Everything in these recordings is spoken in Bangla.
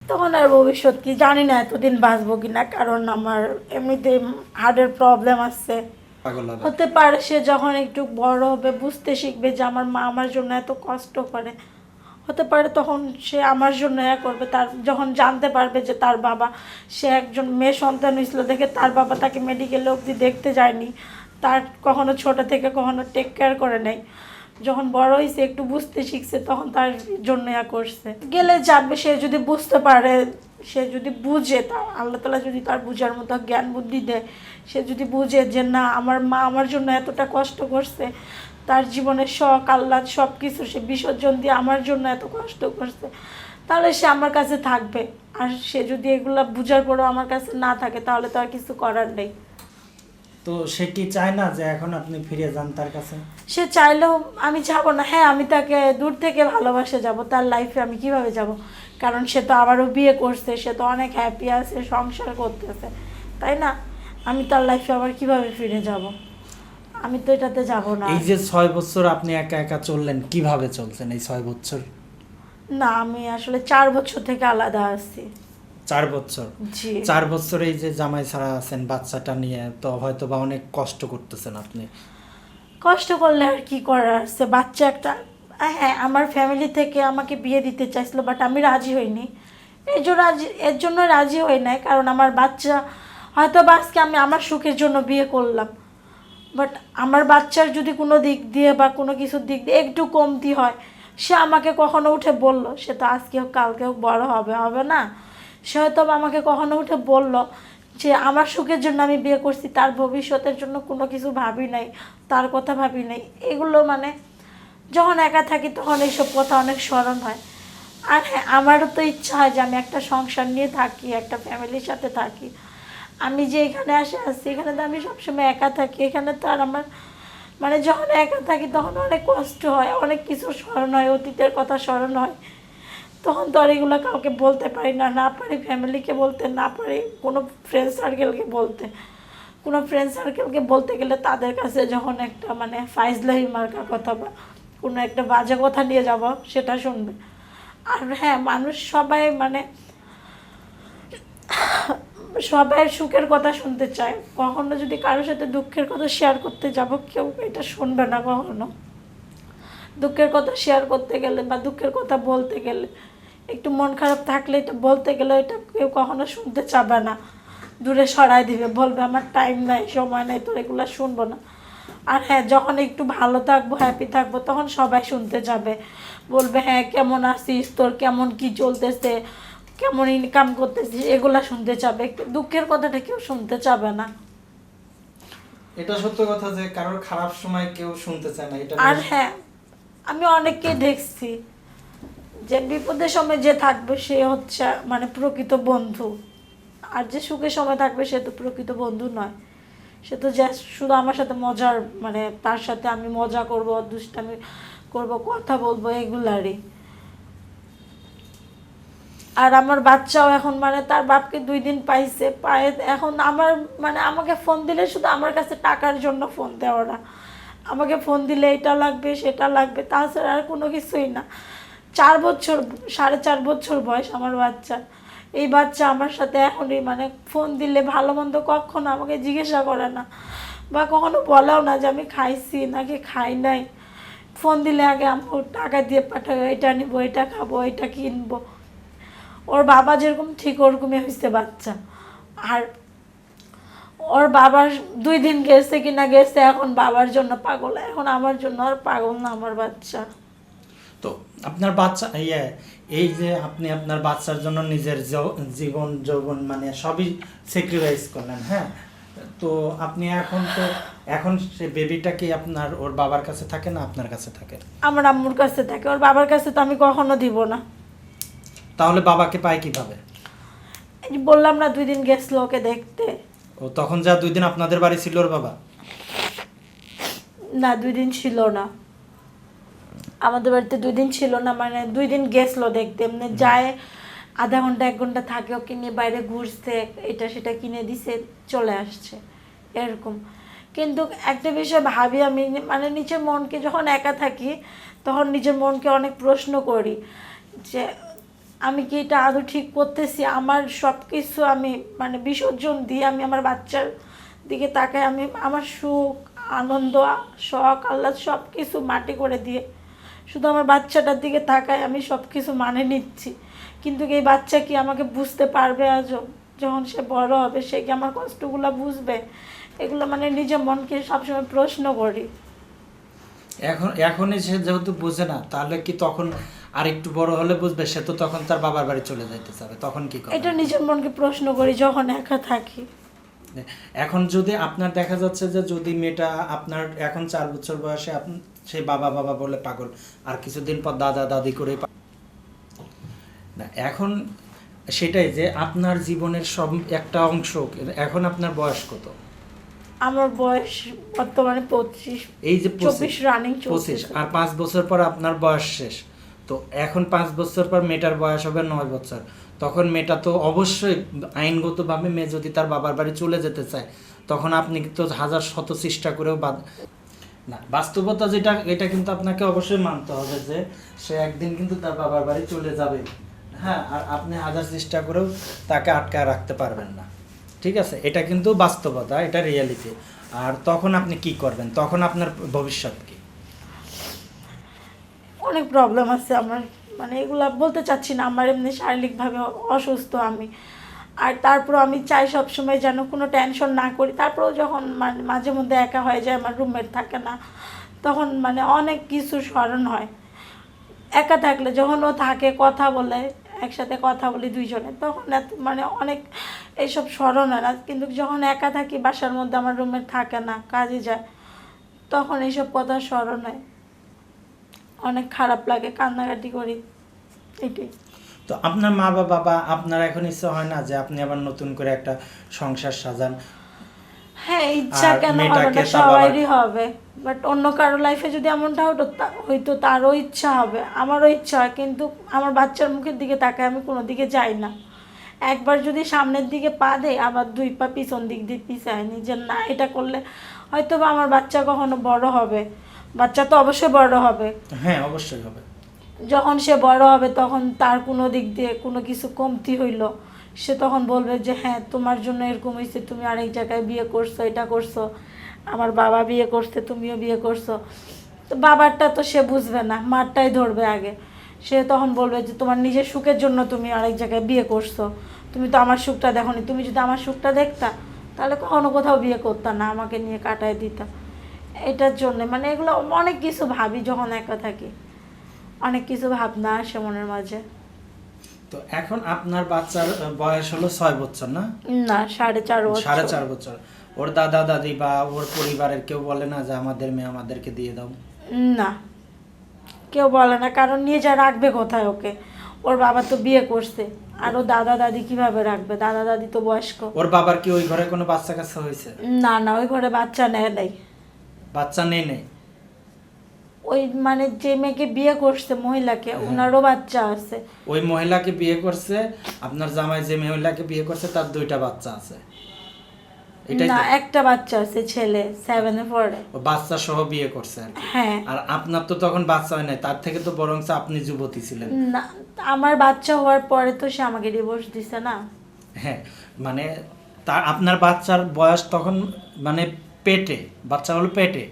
তখন আর ভবিষ্যৎ কি জানি না, এতদিন বাঁচবো কিনা, কারণ আমার এমনিতে হার্টের প্রবলেম আছে। পাগল হবে। হতে পারে সে যখন একটু বড় হবে, বুঝতে শিখবে যে আমার মা আমার জন্য এত কষ্ট করে, হতে পারে তখন সে আমার জন্য করবে। তার যখন জানতে পারবে যে তার বাবা, সে একজন মেয়ে সন্তান হয়েছিল দেখে তার বাবা তাকে মেডিকেলে অবধি দেখতে যায়নি, তার কখনো ছোট থেকে কখনো টেক কেয়ার করে নেয়, যখন বড় হয়েছে একটু বুঝতে শিখছে তখন তার জন্য করছে। গেলে যাবে, সে যদি বুঝতে পারে, সে যদি বুঝে, তা আল্লাহ তাআলা যদি তার বুঝার মতো জ্ঞান বুদ্ধি দেয়, সে যদি বুঝে যে না আমার মা আমার জন্য এতটা কষ্ট করছে, তার জীবনের শখ আহ্লাদ সব কিছু সে বিসর্জন দিয়ে আমার জন্য এত কষ্ট করছে, তাহলে সে আমার কাছে থাকবে। আর সে যদি এগুলা বুঝার পরও আমার কাছে না থাকে, তাহলে তো আর কিছু করার নেই। তো সে কি চায় না যে এখন আপনি ফিরে যান তার কাছে? সে চাইলেও আমি যাব না। হ্যাঁ, আমি তাকে দূর থেকে ভালোবাসে যাব, তার লাইফে আমি কিভাবে যাব? কারণ সে তো আবারও বিয়ে করছে, সে তো অনেক হ্যাপি আছে, সংসার করতেছে, তাই না? আমি তার লাইফে আবার কিভাবে ফিরে যাব? আমি তো এটাতে যাব না। এই যে 6 বছর আপনি একা একা চললেন, কিভাবে চলছেন এই 6 বছর? না, আমি আসলে 4 বছর থেকে আলাদা আছি। 4 বছর? জি। 4 বছর এই যে জামাই ছাড়া আছেন বাচ্চাটা নিয়ে, তো হয়তো বা অনেক কষ্ট করতেছেন আপনি। কষ্ট করলে আর কি করার আছে? বাচ্চা একটা। হ্যাঁ, আমার ফ্যামিলি থেকে আমাকে বিয়ে দিতে চাইছিল, বাট আমি রাজি হইনি। এর জন্য রাজি হই নাই, কারণ আমার বাচ্চা, হয়তো বা আজকে আমি আমার সুখের জন্য বিয়ে করলাম, বাট আমার বাচ্চার যদি কোনো দিক দিয়ে বা কোনো কিছুর দিক দিয়ে একটু কমতি হয়, সে আমাকে কখনো উঠে বলল, সে তো আজকে হোক কালকে হোক বড় হবে, হবে না? সে হয়তো আমাকে কখনো উঠে বলল যে আমার সুখের জন্য আমি বিয়ে করছি, তার ভবিষ্যতের জন্য কোনো কিছু ভাবি নাই, তার কথা ভাবি নাই। এগুলো মানে যখন একা থাকি তখন এইসব কথা অনেক স্মরণ হয়। আর হ্যাঁ, আমারও তো ইচ্ছা হয় যে আমি একটা সংসার নিয়ে থাকি, একটা ফ্যামিলির সাথে থাকি। আমি যে এখানে আছি, এখানে তো আমি সবসময় একা থাকি, এখানে তো আর আমার মানে যখন একা থাকি তখন অনেক কষ্ট হয়, অনেক কিছু স্মরণ হয়, অতীতের কথা স্মরণ হয়। তখন তো আর এগুলো কাউকে বলতে পারি না, না পারি ফ্যামিলিকে বলতে, না পারি কোনো ফ্রেন্ড সার্কেলকে বলতে। কোনো ফ্রেন্ড সার্কেলকে বলতে গেলে তাদের কাছে যখন একটা মানে ফাইজলাহি মার্কা কথা বা কোনো একটা বাজে কথা নিয়ে যাব, সেটা শুনবে। আর হ্যাঁ, মানুষ সবাই মানে সবাই সুখের কথা শুনতে চায়, কখনো যদি কারোর সাথে দুঃখের কথা শেয়ার করতে যাব, কেউ এটা শুনবে না কখনো। দুঃখের কথা শেয়ার করতে গেলে বা দুঃখের কথা বলতে গেলে, একটু মন খারাপ থাকলে এটা বলতে গেলে, এটা কেউ কখনো শুনতে চাবে না, দূরে সরাই দিবে, বলবে আমার টাইম নাই, সময় নাই, তোর এগুলো শুনবো না। আর হ্যাঁ, যখন একটু ভালো থাকবো, হ্যাপি থাকবো, তখন সবাই শুনতে যাবে, বলবে হ্যাঁ কেমন আছিস, তোর কেমন কি চলতেছে, কেমন ইনকাম করতেছিস, এগুলা শুনতে চাবে। দুঃখের কথাটা কেউ শুনতে চাবে না। এটা সত্য কথা যে কারোর খারাপ সময় কেউ শুনতে চায় না, এটা আর হ্যাঁ, আমি অনেককে দেখছি যে বিপদের সময় যে থাকবে সে হচ্ছে মানে প্রকৃত বন্ধু, আর যে সুখের সময় থাকবে সে তো প্রকৃত বন্ধু নয়। সে তো জাস্ট শুধু আমার সাথে মজার, মানে তার সাথে আমি মজা করব, দুষ্টামি করব, কথা বলবো, এগুলারই। আর আমার বাচ্চাও এখন মানে তার বাপকে 2 দিন পাইছে, পায়ে এখন আমার মানে আমাকে ফোন দিলে শুধু আমার কাছে টাকার জন্য ফোন দেয় ওরা। আমাকে ফোন দিলে এটা লাগবে সেটা লাগবে, তাছাড়া আর কোনো কিছুই না। 4 বছর, 4.5 বছর বয়স আমার বাচ্চা। এই বাচ্চা আমার সাথে এখনই মানে ফোন দিলে ভালো মন্দ কখনো আমাকে জিজ্ঞাসা করে না, বা কখনো বলাও না যে আমি খাইছি নাকি খাই নাই। ফোন দিলে আগে আম্মু টাকা দিয়ে পাঠাবে, এটা নিবো, এটা খাবো, এটা কিনবো। ওর বাবা যেরকম ঠিক ওরকমই হয়েছে বাচ্চা। আর ওর বাবার 2 দিন গেছে কিনা গেছে, এখন বাবার জন্য পাগল, এখন আমার জন্য আর পাগল না আমার বাচ্চা। তো আপনার বাচ্চা এই যে আপনি আপনার বাচ্চার জন্য নিজের জীবন যৌবন মানে সবই স্যাক্রিফাইস করলেন, হ্যাঁ? তো আপনি এখন সে বেবিটা কি আপনার ওর বাবার কাছে থাকে না আপনার কাছে থাকে? আমার আম্মুর কাছে থাকে, ওর বাবার কাছে তো আমি কখনো দিব না। তাহলে বাবাকে পায় কিভাবে? এই যে বললাম না 2 দিন গেছিল ওকে দেখতে। ও তখন যা 2 দিন আপনাদের বাড়ি ছিল ওর বাবা? না, 2 দিন ছিল না আমাদের বাড়িতে, 2 দিন ছিল না, মানে 2 দিন গেছিল দেখতে, এমনি যায় আধা ঘন্টা 1 ঘন্টা থাকে, ওকে নিয়ে বাইরে ঘুরছে, এটা সেটা কিনে দিছে, চলে আসছে, এরকম। কিন্তু একটা বিষয় ভাবি আমি, মানে নিজের মনকে যখন একা থাকি তখন নিজের মনকে অনেক প্রশ্ন করি যে আমি কি এটা আদৌ ঠিক করতেছি? আমার সব কিছু আমি মানে বিসর্জন দিয়ে আমি আমার বাচ্চার দিকে তাকাই, আমি আমার সুখ, আনন্দ, শখ, আহ্লাদ সব কিছু মাটি করে দিয়ে শুধু আমার বাচ্চাটার দিকে তাকাই, আমি সব কিছু মানে নিচ্ছি। কিন্তু এই বাচ্চা কি আমাকে বুঝতে পারবে আজও? যখন সে বড় হবে সে কি আমার কষ্টগুলো বুঝবে? এগুলো মানে নিজের মনকে সবসময় প্রশ্ন করি। এখনই সে যেহেতু বুঝে না, তাহলে কি তখন আর একটু বড় হলে বুঝবে? সে তো তখন তার বাবার বাড়ি চলে যাইতে চাবে, তখন কি করবে? এটা নিজের মনকে প্রশ্ন করি যখন একা থাকি। এখন যদি আপনার দেখা যাচ্ছে যে যদি মেয়েটা আপনার এখন 4 বছর বয়সে সে বাবা বাবা বলে পাগল, আর কিছুদিন পর দাদা দাদি করে না, এখন সেটাই যে আপনার জীবনের সব একটা অংশ। এখন আপনার বয়স কত? আমার বয়স বর্তমানে 25। এই যে 24 রানিং 25, আর 5 বছর পর আপনার বয়স শেষ। তো এখন 5 বছর পর মেয়েটার বয়স হবে 9 বছর। তখন মেয়েটা তো অবশ্যই আইনগতভাবে মেয়ে যদি তার বাবার বাড়ি চলে যেতে চায়, তখন আপনি তো হাজার শত চেষ্টা করেও না, বাস্তবতা যেটা এটা কিন্তু আপনাকে অবশ্যই মানতে হবে যে সে একদিন কিন্তু তার বাবার বাড়ি চলে যাবে। হ্যাঁ, আর আপনি হাজার চেষ্টা করেও তাকে আটকায় রাখতে পারবেন না। ঠিক আছে, এটা কিন্তু বাস্তবতা, এটা রিয়ালিটি। আর তখন আপনি কি করবেন? তখন আপনার ভবিষ্যৎ কি? অনেক প্রবলেম আছে আমার, মানে এগুলা বলতে চাচ্ছি না। আমার এমনি শারীরিকভাবে অসুস্থ আমি, আর তারপর আমি চাই সবসময় যেন কোনো টেনশন না করি। তারপরেও যখন মানে মাঝে মধ্যে একা হয়ে যায়, আমার রুমমেট থাকে না, তখন মানে অনেক কিছু স্মরণ হয়। একা থাকলে যখন ও থাকে, কথা বলে, একসাথে কথা বলি দুইজনে, তখন মানে অনেক এইসব স্মরণ হয় না। কিন্তু যখন একা থাকি বাসার মধ্যে, আমার রুমমেট থাকে না, কাজে যায়, তখন এইসব কথা স্মরণ হয়, অনেক খারাপ লাগে, কান্নাকাটি করি, এটাই। তো আপনার মা বাবা আপনার এখন ইচ্ছা হয় না যে আপনি আবার নতুন করে একটা সংসার সাজান? হ্যাঁ, ইচ্ছা আর কেন হবে মেয়েটাকে না, তার বাবার- সবারই হবে। বাট অন্য কারো লাইফে যদি এমনটা হতো হয়তো তারও ইচ্ছা হবে, আমারও ইচ্ছা হয়। কিন্তু আমার বাচ্চার মুখের দিকে তাকায় আমি কোনো দিকে যাই না। একবার যদি সামনের দিকে পা দেয়, আবার 2 পা পিছন দিক দিয়ে পিছায়নি, যে না এটা করলে হয়তো বা আমার বাচ্চা কখনো বড় হবে। বাচ্চা তো অবশ্যই বড় হবে। হ্যাঁ, অবশ্যই হবে। যখন সে বড় হবে তখন তার কোনো দিক দিয়ে কোনো কিছু কমতি হইল, সে তখন বলবে যে হ্যাঁ তোমার জন্য এরকম হয়েছে, তুমি আরেক জায়গায় বিয়ে করছো, এটা করছো, আমার বাবা বিয়ে করছে, তুমিও বিয়ে করছো। তো বাবারটা তো সে বুঝবে না, মারটাই ধরবে আগে। সে তখন বলবে যে তোমার নিজের সুখের জন্য তুমি আরেক জায়গায় বিয়ে করছো, তুমি তো আমার সুখটা দেখোনি। তুমি যদি আমার সুখটা দেখতা তাহলে কখনো কোথাও বিয়ে করতা না, আমাকে নিয়ে কাটায় দিতা। এটার জন্য মানে এগুলো অনেক কিছু ভাবি যখন একা থাকি, অনেক কিছু ভাবনা আসে মনের মাঝে। তো এখন আপনার বাচ্চার বয়স হলো 6 বছর না? না, 4.5 বছর। 4.5 বছর। ওর দাদা দাদি বা ওর পরিবারের কেউ বলে না যে আমাদের মেয়ে আমাদেরকে দিয়ে দাও? না, কেউ বলে না, কারণ নিয়ে যা রাখবে কোথায় ওকে? ওর বাবা তো বিয়ে করছে, আর ও দাদা দাদি কিভাবে রাখবে? দাদা দাদি তো বয়স্ক। ওর বাবার কি ওই ঘরে কোনো বাচ্চা কাচ্চা হয়েছে? না না, ওই ঘরে বাচ্চা নেয় নাই। বাচ্চা নেই? ওই মানে যে মেয়েকে বিয়ে করছে মহিলাকে, ওনারও বাচ্চা আছে। ওই মহিলাকে বিয়ে করছে, আপনার জামাই যে মহিলাকে বিয়ে করছে তার 2টা বাচ্চা আছে? এটাই না, তো? একটা বাচ্চা আছে, ছেলে 7-এ পড়ে। ও বাচ্চা সহ বিয়ে করছে আর কি। হ্যাঁ। আর আপনার তো তখন বাচ্চা হয় নাই, তার থেকে তো বরং আপনি যুবতী ছিলেন। না, আমার বাচ্চা হওয়ার পরে তো সে আমাকে ডিভোর্স দিছে না। হ্যাঁ, মানে তার আপনার বাচ্চার বয়স তখন মানে পেটে, বাচ্চা হলো পেটে,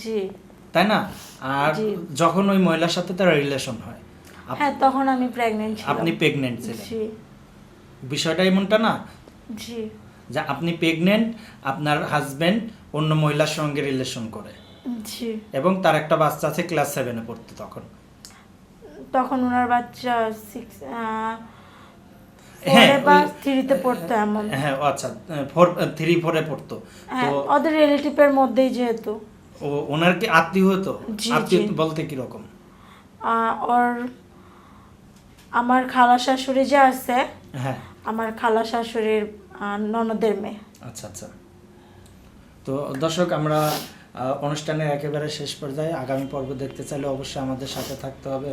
জি। তাই না? আর জি। যখন ওই মহিলার সাথে তার রিলেশন হয়, হ্যাঁ, তখন আমি প্রেগনেন্ট ছিলাম। আপনি প্রেগনেন্ট ছিলেন। জি। বিষয়টা এমনটা না জি। যে আপনি প্রেগনেন্ট, আপনার হাজবেন্ড অন্য মহিলার সঙ্গে রিলেশন করে, জি। এবং তার একটা বাচ্চা আছে, ক্লাস 7-এ পড়তো তখন ওনার বাচ্চা 6 হ্যাঁ, 4 বা 3-তে পড়তো এমন। হ্যাঁ, আচ্ছা, 3-4-এ পড়তো। হ্যাঁ, তো ওদের রিলেটিভের মধ্যেই যেহেতু। ওনার কি আত্মীয় হতো? জি, আত্মীয় জি। বলতে কি রকম? ওর আমার খালা শাশুড়ি যে আছে, হ্যাঁ, আমার খালা শাশুড়ির ননদের মেয়ে। আচ্ছা আচ্ছা। তো দর্শক, আমরা অনুষ্ঠানের একেবারে শেষ পর্যায়ে, আগামী পর্ব দেখতে চাইলে অবশ্যই আমাদের সাথে থাকতে হবে।